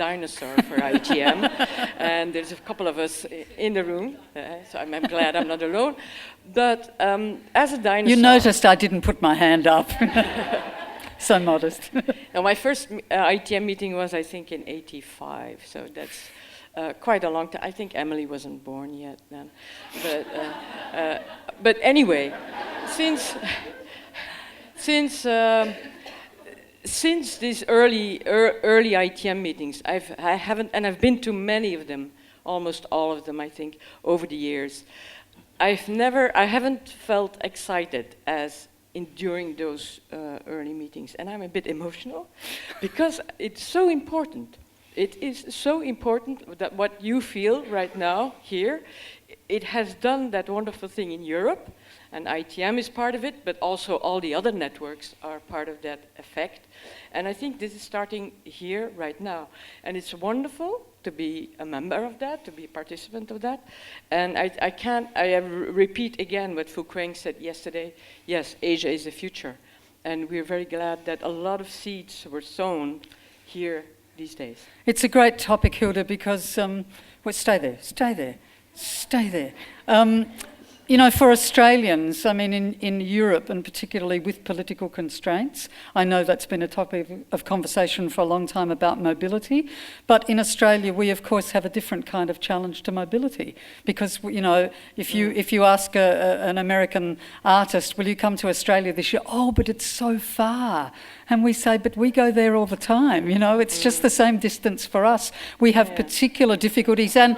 dinosaur for ITM, and there's a couple of us in the room, so I'm glad I'm not alone. But as a dinosaur... You noticed I didn't put my hand up. So modest. Now, my first ITM meeting was, I think, in '85, so that's quite a long time. I think Emily wasn't born yet then. But anyway, since these early ITM meetings, I've been to many of them, almost all of them, I think, over the years. I haven't felt excited as during those early meetings, and I'm a bit emotional because it's so important. It is so important that what you feel right now here, it has done that wonderful thing in Europe, and ITM is part of it, but also all the other networks are part of that effect. And I think this is starting here right now. And it's wonderful to be a member of that, to be a participant of that. And I repeat again what Fu Kuang said yesterday. Yes, Asia is the future. And we're very glad that a lot of seeds were sown here these days. It's a great topic, Hilda, because, well, stay there. You know, for Australians, I mean, in Europe, and particularly with political constraints, I know that's been a topic of conversation for a long time about mobility, but in Australia, we of course have a different kind of challenge to mobility, because, you know, if you ask an American artist, will you come to Australia this year? Oh, but it's so far. And we say, but we go there all the time, you know, it's just the same distance for us. We have particular difficulties, and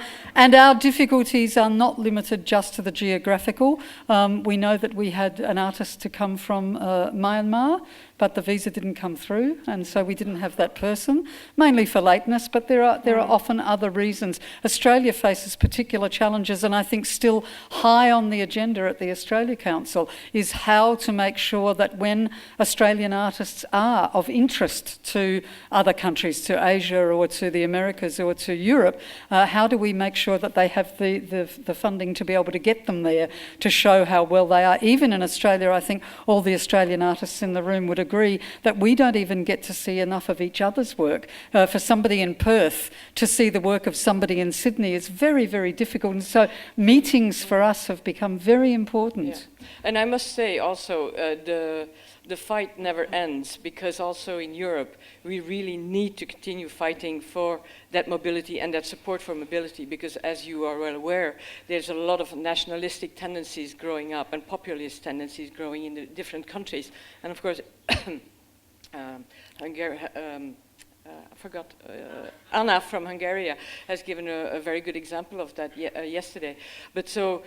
our difficulties are not limited just to the geographical. We know that we had an artist to come from Myanmar, but the visa didn't come through, and so we didn't have that person, mainly for lateness, but there are often other reasons. Australia faces particular challenges, and I think still high on the agenda at the Australia Council is how to make sure that when Australian artists are of interest to other countries, to Asia or to the Americas or to Europe, how do we make sure that they have the funding to be able to get them there, to show how well they are. Even in Australia, I think all the Australian artists in the room would agree that we don't even get to see enough of each other's work. For somebody in Perth to see the work of somebody in Sydney is very, very difficult. And so meetings for us have become very important. Yeah. And I must say also, the fight never ends, because also in Europe, we really need to continue fighting for that mobility and that support for mobility, because as you are well aware, there's a lot of nationalistic tendencies growing up and populist tendencies growing in the different countries. And of course, Anna from Hungary has given a very good example of that yesterday. But so